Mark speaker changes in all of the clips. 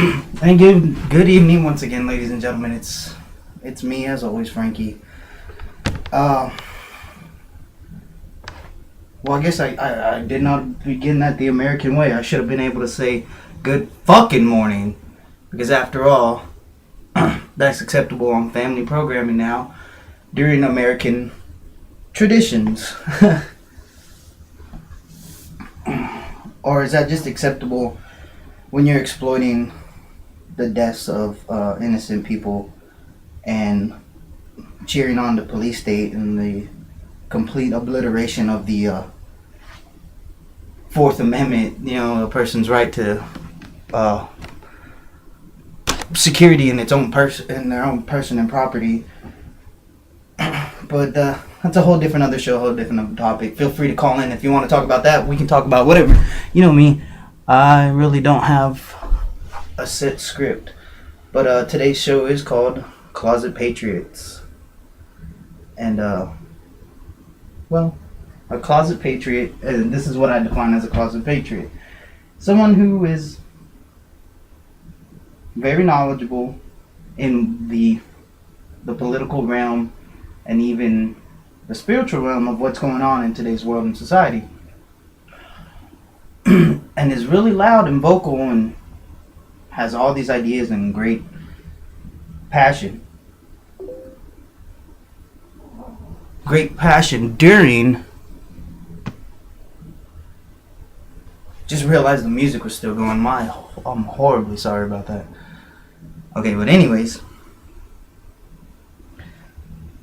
Speaker 1: And good evening once again, ladies and gentlemen. It's me as always, Frankie. Uh, well, I guess I did not begin that the American way. I should have been able to say good fucking morning, because after all, that's acceptable on family programming now during American traditions. Or is that just acceptable when you're exploiting the deaths of innocent people and cheering on the police state and the complete obliteration of the Fourth Amendment, a person's right to security in its own person, in their own person and property. But that's a whole different other show, a whole different topic. Feel free to call in if you want to talk about that. We can talk about whatever. You know me, I really don't have a set script. But today's show is called Closet Patriots. And, well, a closet patriot, and this is what I define as a closet patriot. Someone who is very knowledgeable in the political realm and even the spiritual realm of what's going on in today's world and society. And is really loud and vocal and has all these ideas and great passion. Great passion during... Just realized the music was still going. I'm horribly sorry about that. Okay, but anyways...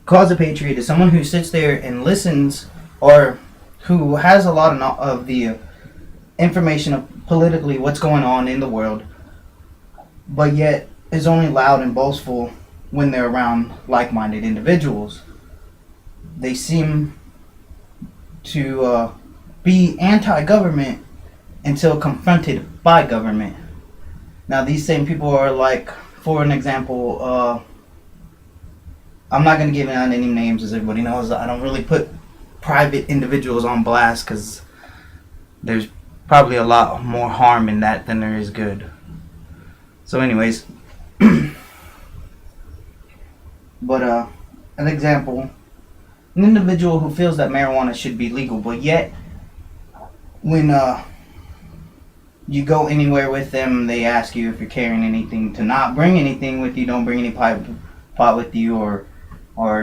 Speaker 1: Closet patriot is someone who sits there and listens, or who has a lot of the information of politically what's going on in the world, but yet is only loud and boastful when they're around like-minded individuals. They seem to be anti-government until confronted by government. Now, these same people are like, for an example, I'm not going to give out any names, as everybody knows. I don't really put private individuals on blast because there's probably a lot more harm in that than there is good. So anyways, but an example, an individual who feels that marijuana should be legal, but yet when you go anywhere with them, they ask you if you're carrying anything, to not bring anything with you, don't bring any pot with you, or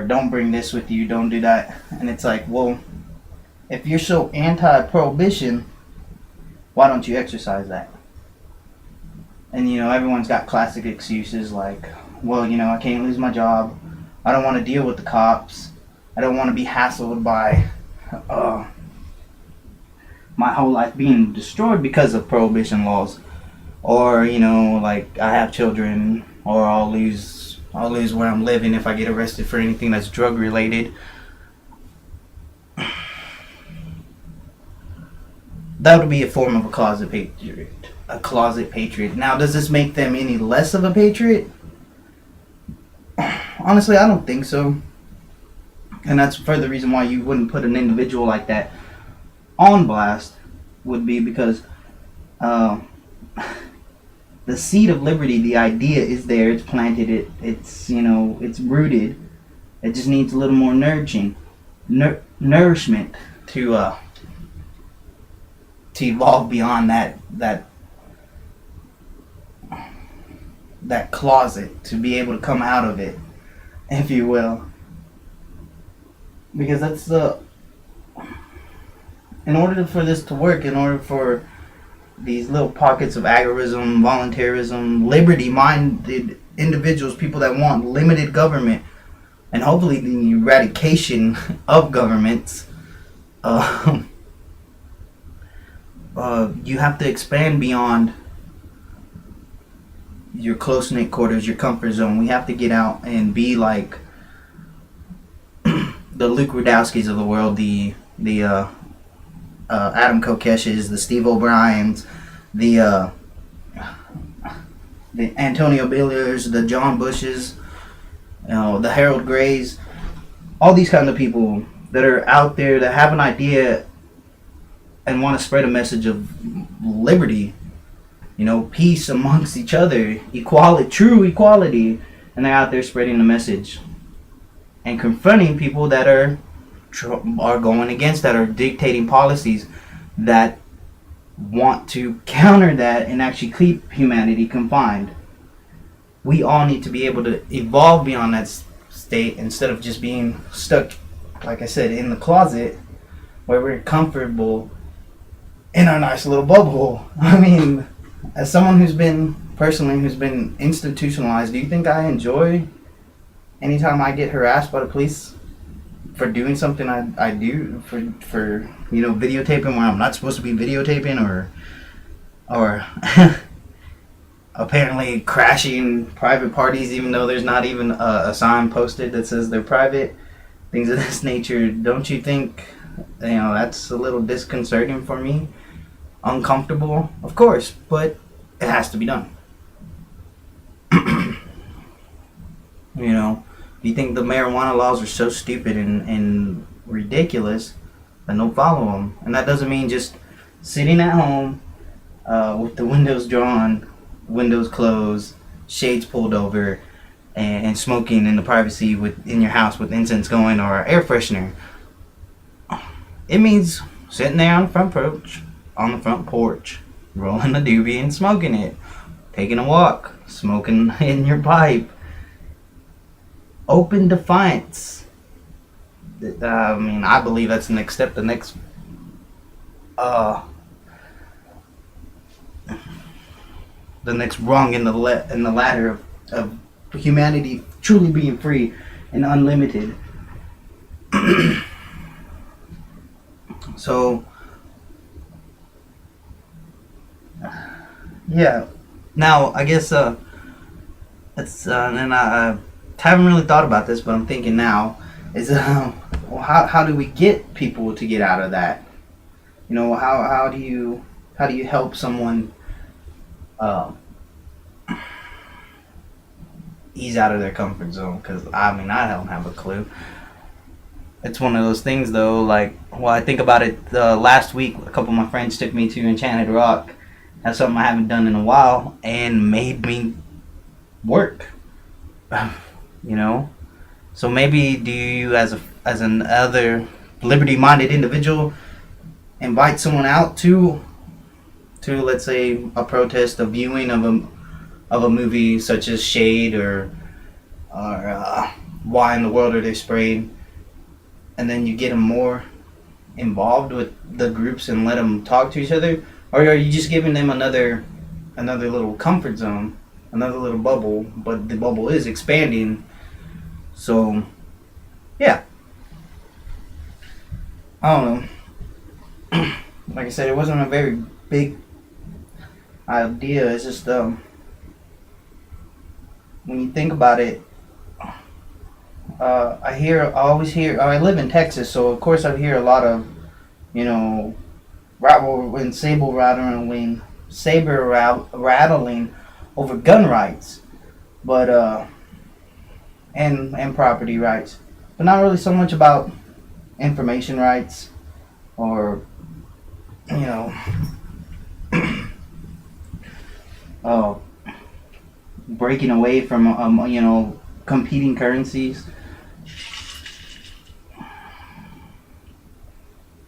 Speaker 1: don't bring this with you, don't do that. And it's like, well, if you're so anti-prohibition, why don't you exercise that? And everyone's got classic excuses like, well, I can't lose my job, I don't want to deal with the cops, I don't want to be hassled by my whole life being destroyed because of prohibition laws, or like I have children, or I'll lose where I'm living if I get arrested for anything that's drug related. That would be a form of a closet patriot. A closet patriot. Now, does this make them any less of a patriot? Honestly, I don't think so. And that's further reason why you wouldn't put an individual like that on blast, would be because the seed of liberty, the idea is there, it's planted, it's rooted. It just needs a little more nourishment to evolve beyond that closet, to be able to come out of it, if you will. Because that's in order for this to work, in order for these little pockets of agorism, voluntarism, liberty-minded individuals, people that want limited government, and hopefully the eradication of governments, you have to expand beyond your close-knit quarters, your comfort zone. We have to get out and be like the Luke Rudowskis of the world, the Adam Kokesh's, the Steve O'Briens, the Antonio Billiers, the John Bushes, the Harold Grays, all these kind of people that are out there that have an idea and want to spread a message of liberty peace amongst each other, equality, true equality, and they're out there spreading the message and confronting people that are going against that, are dictating policies that want to counter that and actually keep humanity confined. We all need to be able to evolve beyond that state instead of just being stuck, like I said, in the closet where we're comfortable in our nice little bubble. I mean, as someone who's been institutionalized, do you think I enjoy anytime I get harassed by the police for doing something I do, for videotaping when I'm not supposed to be videotaping, or apparently crashing private parties even though there's not even a sign posted that says they're private, things of this nature? Don't you think that's a little disconcerting for me? Uncomfortable, of course, but it has to be done. Do you think the marijuana laws are so stupid and ridiculous that don't follow them? And that doesn't mean just sitting at home with the windows drawn, windows closed, shades pulled over, and smoking in the privacy in your house with incense going or air freshener. It means sitting there on the front porch, rolling a doobie and smoking it, taking a walk, smoking in your pipe. Open defiance. I believe that's the next step. The next rung in the ladder of humanity truly being free and unlimited. So, yeah. Now, I guess it's and I haven't really thought about this, but I'm thinking now is how do we get people to get out of that? How do you help someone ease out of their comfort zone? Because I don't have a clue. It's one of those things though. I think about it. Last week, a couple of my friends took me to Enchanted Rock. That's something I haven't done in a while, and made me work. So maybe do you, as an other liberty-minded individual, invite someone out to let's say a protest, a viewing of a movie such as Shade or Why in the World Are They Spraying, and then you get them more involved with the groups and let them talk to each other, or are you just giving them another little comfort zone, another little bubble, but the bubble is expanding? So, yeah. I don't know. Like I said, it wasn't a very big idea. It's just, when you think about it, I live in Texas, so of course I hear a lot of, saber rattling over gun rights, but and property rights, but not really so much about information rights or breaking away from competing currencies.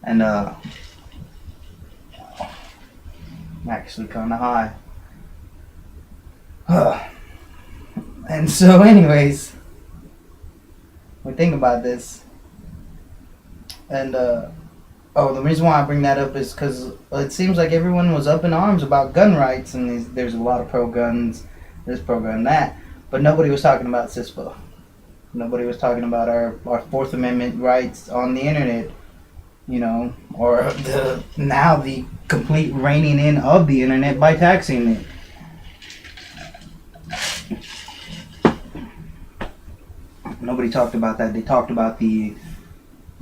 Speaker 1: And I'm actually kind of high. And so anyways, we think about this, and the reason why I bring that up is because it seems like everyone was up in arms about gun rights, and there's a lot of pro-guns, this pro-gun, that, but nobody was talking about CISPA. Nobody was talking about our Fourth Amendment rights on the internet, or the complete reining in of the internet by taxing it. Nobody talked about that. They talked about the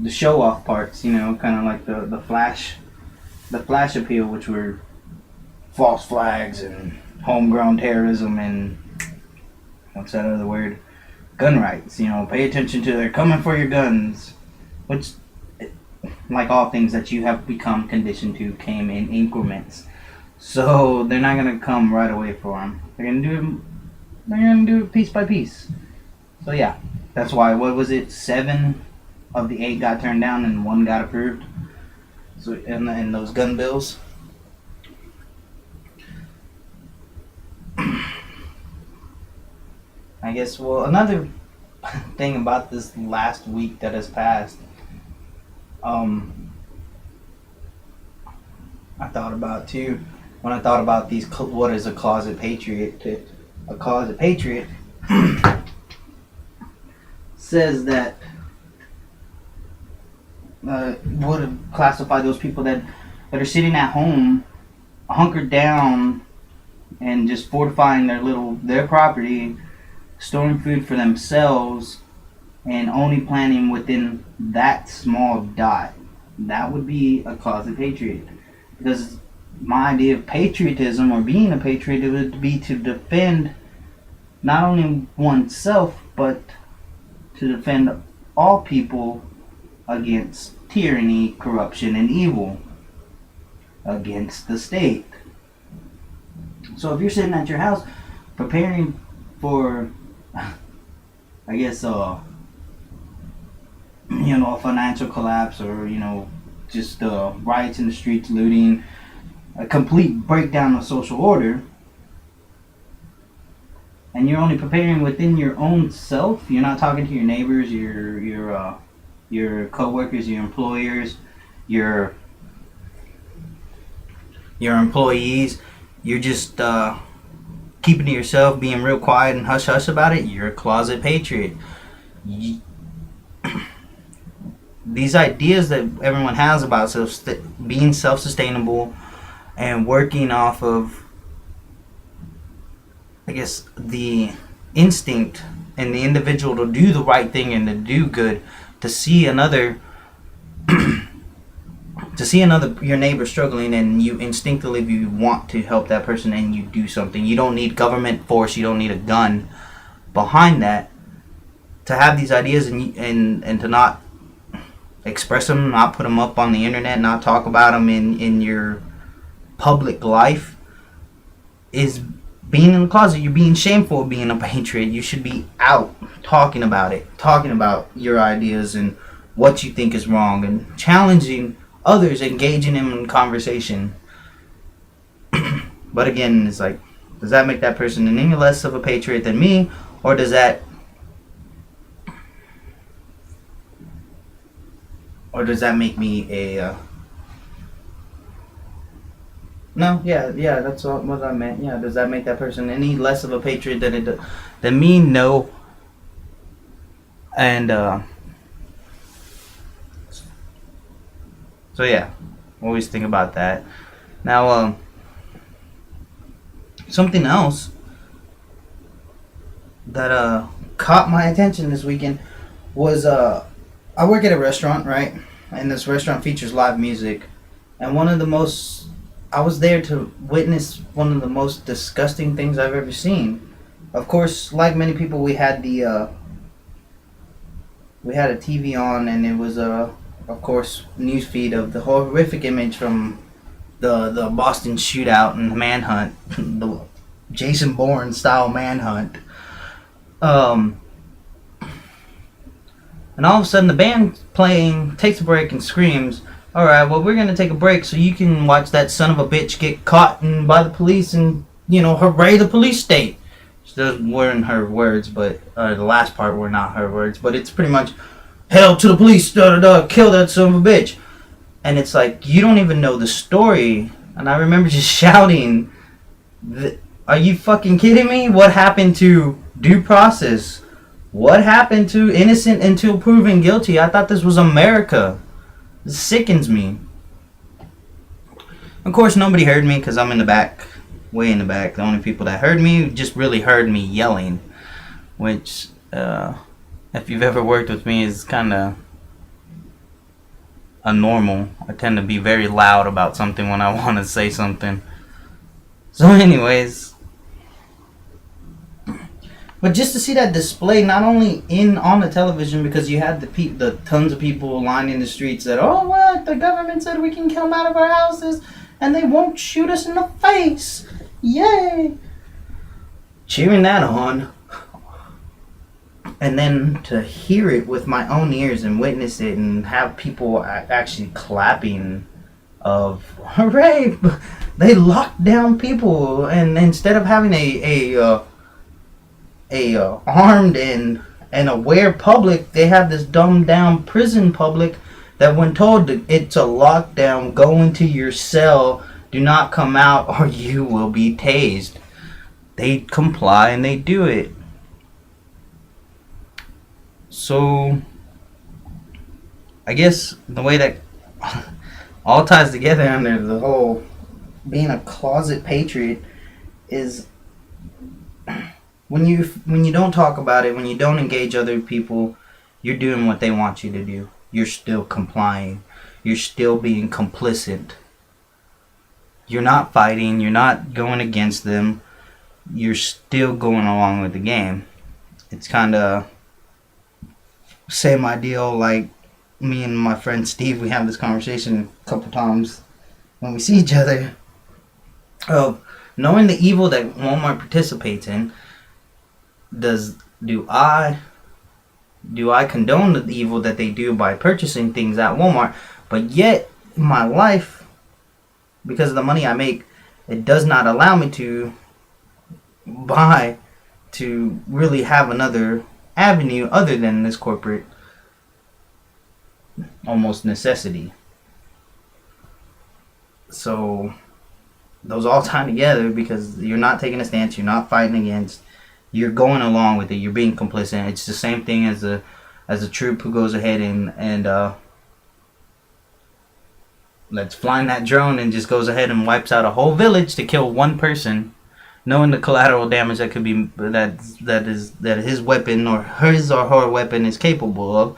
Speaker 1: show-off parts, kind of like the flash appeal, which were false flags and homegrown terrorism and what's that other word? Gun rights. Pay attention to, they're coming for your guns, which, like all things that you have become conditioned to, came in increments. So they're not gonna come right away for him. They're gonna do it piece by piece. So yeah, that's why. What was it? 7 of the 8 got turned down and 1 got approved. So in those gun bills. I guess. Well, another thing about this last week that has passed. I thought about too when I thought about these. What is a closet patriot? A closet patriot says that would classify those people that are sitting at home, hunkered down, and just fortifying their property, storing food for themselves, and only planning within that small dot. That would be a closet patriot. Because my idea of patriotism, or being a patriot, it would be to defend not only oneself, but to defend all people against tyranny, corruption, and evil, against the state. So if you're sitting at your house preparing for, I guess, a financial collapse, or just riots in the streets, looting, a complete breakdown of social order, and you're only preparing within your own self. You're not talking to your neighbors, your coworkers, your employers, your employees. You're just keeping to yourself, being real quiet and hush hush about it. You're a closet patriot. These ideas that everyone has about being self-sustainable and working off of, I guess, the instinct and the individual to do the right thing and to do good, to see another your neighbor struggling, and you instinctively want to help that person, and you do something. You don't need government force, you don't need a gun behind that to have these ideas, and to not express them, not put them up on the internet, not talk about them in your public life, is being in the closet. You're being shameful of being a patriot. You should be out talking about it, talking about your ideas and what you think is wrong, and challenging others, engaging them in conversation. But again, it's like, does that make that person any less of a patriot than me, or does that make me a no, yeah, that's what I meant. Yeah, does that make that person any less of a patriot than me? No. And so yeah, always think about that. Now, something else that caught my attention this weekend was I work at a restaurant, right? And this restaurant features live music, and I was there to witness one of the most disgusting things I've ever seen. Of course, like many people, we had a TV on, and it was of course, news feed of the horrific image from the Boston shootout and the manhunt, the Jason Bourne style manhunt. And all of a sudden, the band playing takes a break and screams, "Alright, well, we're going to take a break so you can watch that son of a bitch get caught by the police and, hooray the police state." Those weren't her words, but the last part were not her words, but it's pretty much, "Hell to the police, kill that son of a bitch." And it's like, you don't even know the story. And I remember just shouting, are you fucking kidding me? What happened to due process? What happened to innocent until proven guilty? I thought this was America. This sickens me. Of course, nobody heard me because I'm in the back, way in the back. The only people that heard me just really heard me yelling, which, if you've ever worked with me, is kind of a normal. I tend to be very loud about something when I want to say something. So anyways, but just to see that display, not only on the television, because you had the tons of people lining the streets that, "Oh, what, the government said we can come out of our houses," and they won't shoot us in the face. Yay! Cheering that on. And then to hear it with my own ears and witness it and have people actually clapping of hooray, they locked down people, and instead of having a armed and aware public, they have this dumbed down prison public that when told that it's a lockdown, go into your cell, do not come out or you will be tased. They comply and they do it. So I guess the way that all ties together under the whole being a closet patriot is when you don't talk about it, when you don't engage other people, you're doing what they want you to do. You're still complying. You're still being complicit. You're not fighting. You're not going against them. You're still going along with the game. It's kind of same ideal like me and my friend Steve, we have this conversation a couple times when we see each other of knowing the evil that Walmart participates in. Do I condone the evil that they do by purchasing things at Walmart? But yet in my life, because of the money I make, it does not allow me to buy, to really have another avenue other than this corporate almost necessity. So those all tie together because you're not taking a stance, you're not fighting against, you're going along with it, you're being complicit. It's the same thing as a troop who goes ahead and that's flying that drone and just goes ahead and wipes out a whole village to kill one person, knowing the collateral damage that could be that his weapon or his or her weapon is capable of.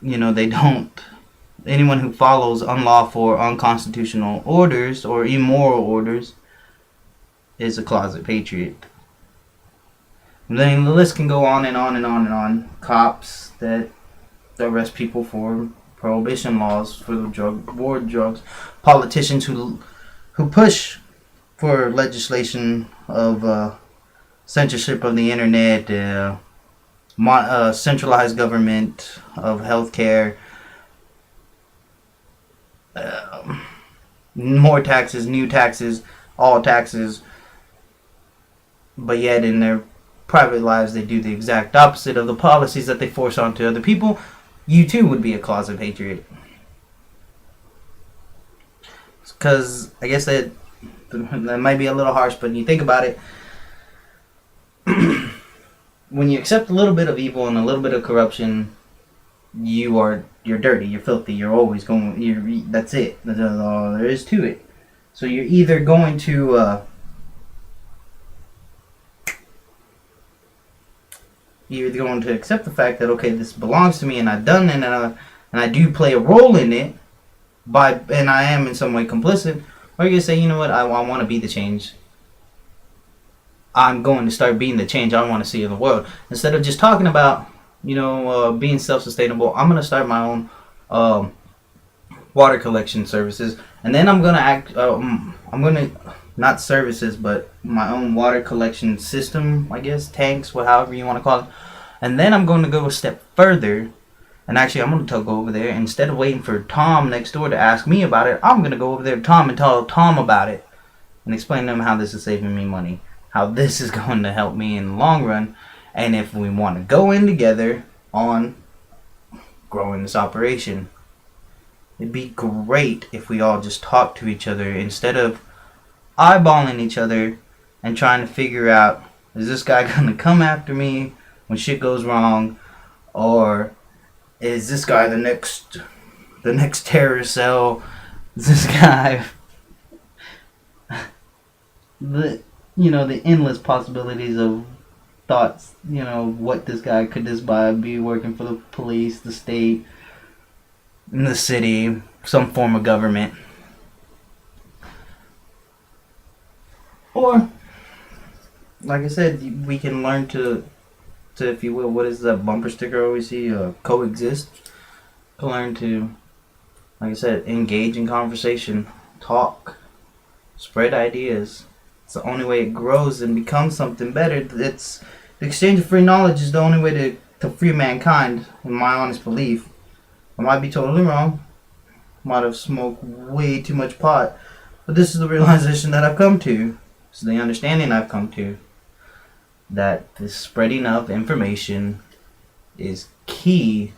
Speaker 1: They don't. Anyone who follows unlawful or unconstitutional orders or immoral orders is a closet patriot. And then the list can go on and on and on and on. Cops that arrest people for prohibition laws for the war drugs. Politicians who push for legislation of censorship of the internet, centralized government of healthcare, more taxes, new taxes, all taxes, but yet in their private lives they do the exact opposite of the policies that they force onto other people. You too would be a closet patriot. Because I guess that might be a little harsh, but you think about it, when you accept a little bit of evil and a little bit of corruption, you're dirty, you're filthy, you're always going, that's it. That's all there is to it. So you're either going to accept the fact that, okay, this belongs to me and I've done it and I do play a role in it, and I am in some way complicit, or you're going to say, you know what, I want to be the change. I'm going to start being the change I want to see in the world. Instead of just talking about, being self-sustainable, I'm going to start my own water collection services. And then I'm going to not services, but my own water collection system, I guess, tanks, however you want to call it. And then I'm going to go a step further. And actually, I'm going to go over there. Instead of waiting for Tom next door to ask me about it, I'm going to go over there to Tom and tell Tom about it. And explain to him how this is saving me money. How this is going to help me in the long run. And if we want to go in together on growing this operation. It'd be great if we all just talk to each other instead of eyeballing each other and trying to figure out, is this guy going to come after me when shit goes wrong? Or is this guy the next terrorist cell? Is this guy the endless possibilities of thoughts, what this guy could be working for the police, the state, in the city, some form of government. Or, like I said, we can learn to if you will, what is that bumper sticker I always see? Coexist. Learn to Like I said, engage in conversation, talk, spread ideas. It's the only way it grows and becomes something better. It's the exchange of free knowledge is the only way to free mankind, in my honest belief. I might be totally wrong. Might have smoked way too much pot. But this is the realization that I've come to. This is the understanding I've come to. That the spreading of information is key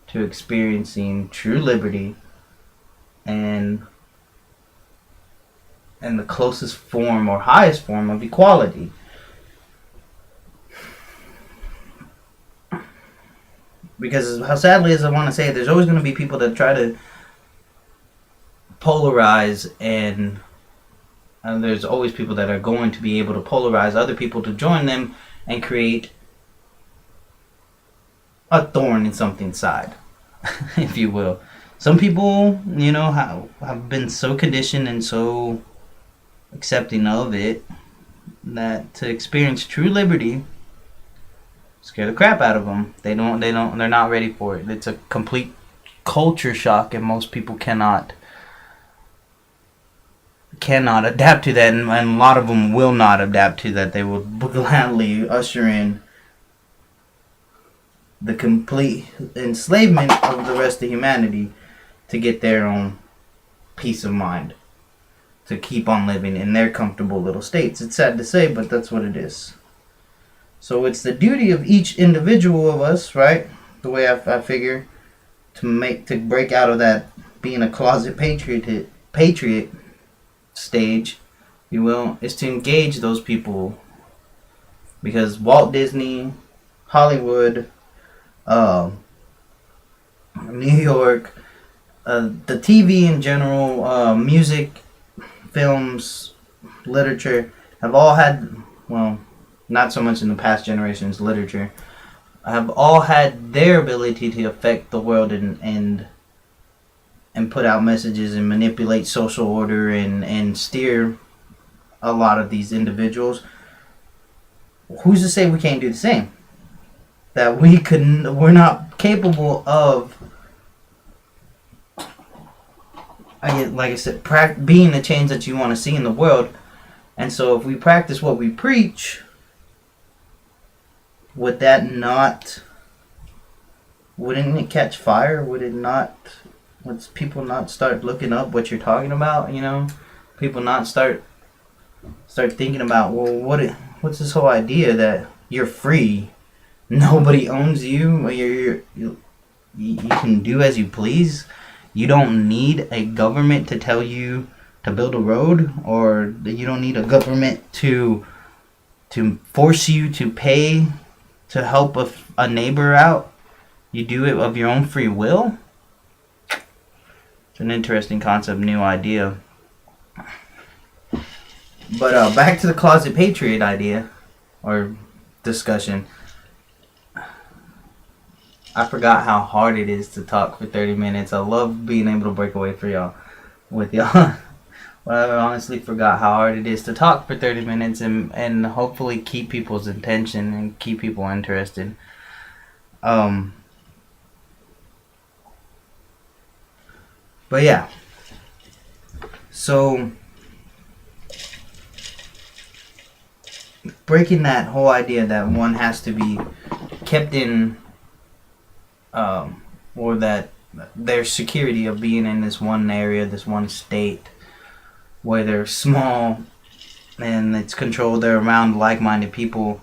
Speaker 1: to experiencing true liberty and the closest form or highest form of equality. Because how sadly as I want to say it, there's always going to be people that try to polarize, and there's always people that are going to be able to polarize other people to join them and create a thorn in something's side, if you will. Some people, have been so conditioned and so accepting of it that to experience true liberty scare the crap out of them. They're not ready for it. It's a complete culture shock, and most people cannot adapt to that, and a lot of them will not adapt to that. They will gladly usher in the complete enslavement of the rest of humanity to get their own peace of mind, to keep on living in their comfortable little states. It's sad to say, but that's what it is. So it's the duty of each individual of us, right? The way I figure, to break out of that being a closet patriot stage, if you will, is to engage those people. Because Walt Disney, Hollywood, New York, the TV in general, music, films, literature, have all had, well, not so much in the past generations, literature, have all had their ability to affect the world and put out messages and manipulate social order and steer a lot of these individuals. Who's to say we can't do the same? That we're not capable of, like I said, being the change that you want to see in the world. And so if we practice what we preach, wouldn't it catch fire? Would people not start looking up what you're talking about? People not start thinking about, well, what's this whole idea that you're free, nobody owns you, you can do as you please, you don't need a government to tell you to build a road, or you don't need a government to force you to pay to help a neighbor out. You do it of your own free will. It's an interesting concept, new idea. But back to the closet patriot idea or discussion. I forgot how hard it is to talk for 30 minutes. I love being able to break away with y'all. But I honestly forgot how hard it is to talk for 30 minutes and hopefully keep people's attention and keep people interested. But yeah. So breaking that whole idea that one has to be kept in, or that their security of being in this one area, this one state, where they're small and it's controlled, they're around like-minded people,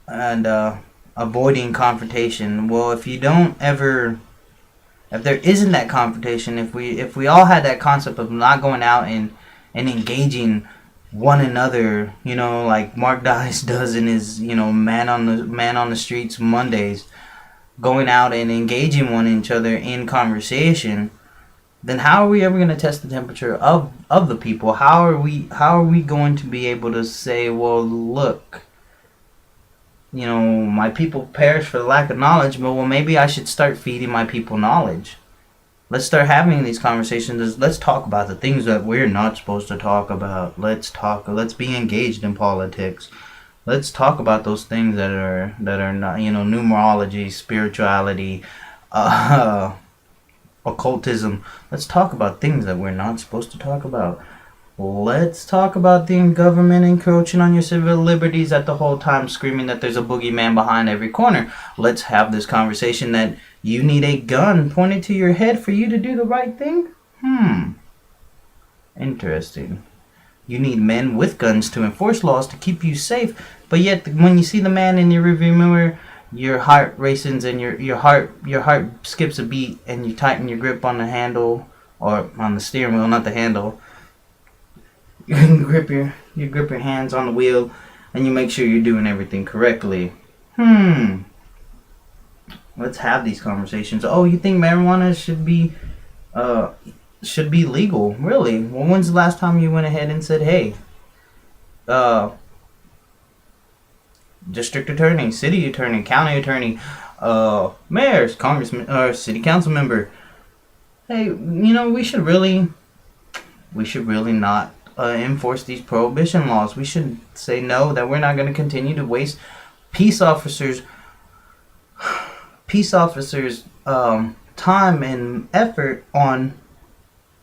Speaker 1: and avoiding confrontation. Well, if there isn't that confrontation, if we all had that concept of not going out and engaging one another, like Mark Dice does in his, man on the streets Mondays, going out and engaging one each other in conversation, then how are we ever going to test the temperature of the people? How are we going to be able to say, well, look, my people perish for the lack of knowledge, but well, maybe I should start feeding my people knowledge. Let's start having these conversations. Let's talk about the things that we're not supposed to talk about. Let's be engaged in politics. Let's talk about those things that are not, numerology, spirituality, occultism. Let's talk about things that we're not supposed to talk about. Let's talk about the government encroaching on your civil liberties at the whole time, screaming that there's a boogeyman behind every corner. Let's have this conversation that you need a gun pointed to your head for you to do the right thing? Interesting. You need men with guns to enforce laws to keep you safe, but yet when you see the man in your rearview mirror, your heart races and your heart skips a beat, and you tighten your grip on the handle or on the steering wheel, not the handle. You can grip your hands on the wheel, and you make sure you're doing everything correctly. Let's have these conversations. Oh, you think marijuana should be legal? Really? Well, when's the last time you went ahead and said, hey, district attorney, city attorney, county attorney, mayors, congressman, or city council member, hey, we should really not enforce these prohibition laws. We should say no, that we're not going to continue to waste peace officers time and effort on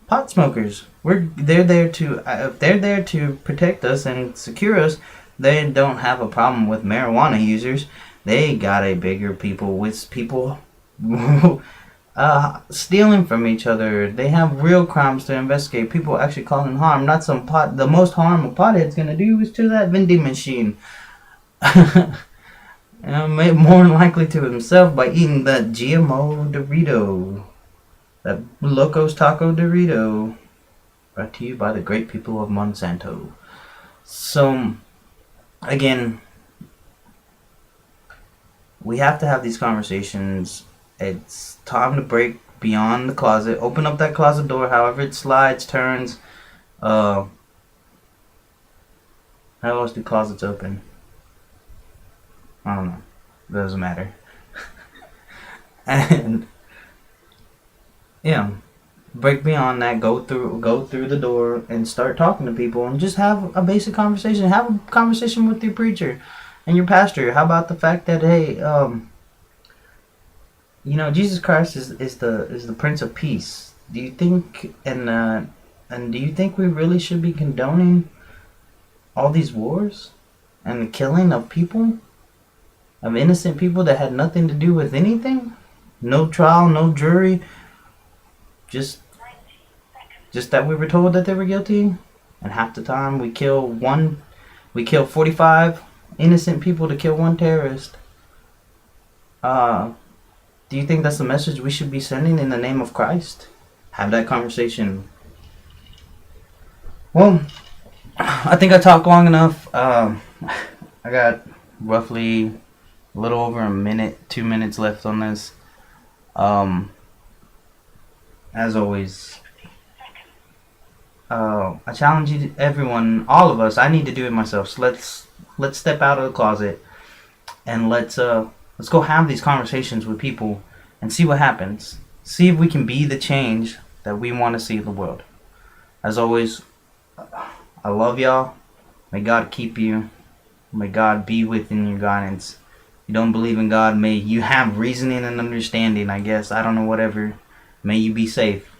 Speaker 1: pot smokers. They're there to if they're there to protect us and secure us. They don't have a problem with marijuana users. They got a bigger people with people stealing from each other. They have real crimes to investigate. People actually causing harm. Not some pot. The most harm a pothead's gonna do is to that vending machine. More likely to himself by eating that GMO Dorito, that Locos Taco Dorito, brought to you by the great people of Monsanto. So, again, we have to have these conversations. It's time to break beyond the closet. Open up that closet door, however it slides, turns. How else do closets open? I don't know. It doesn't matter. And break beyond that. Go through the door and start talking to people and just have a basic conversation. Have a conversation with your preacher and your pastor. How about the fact that, hey, Jesus Christ is the Prince of Peace. Do you think and do you think we really should be condoning all these wars and the killing of people, of innocent people that had nothing to do with anything? No trial, no jury, just that we were told that they were guilty, and half the time we kill 45 innocent people to kill one terrorist. Do you think that's the message we should be sending in the name of Christ? Have that conversation. Well, I think I talked long enough. I got roughly a little over a minute, 2 minutes left on this. As always, I challenge you, everyone, all of us. I need to do it myself. So let's step out of the closet and let's go have these conversations with people and see what happens. See if we can be the change that we want to see in the world. As always, I love y'all. May God keep you. May God be within your guidance. If you don't believe in God, may you have reasoning and understanding, I guess. I don't know, whatever. May you be safe.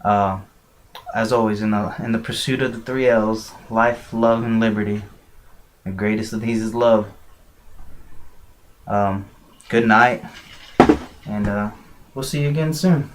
Speaker 1: As always, in the pursuit of the 3 L's, life, love, and liberty. The greatest of these is love. Good night, and we'll see you again soon.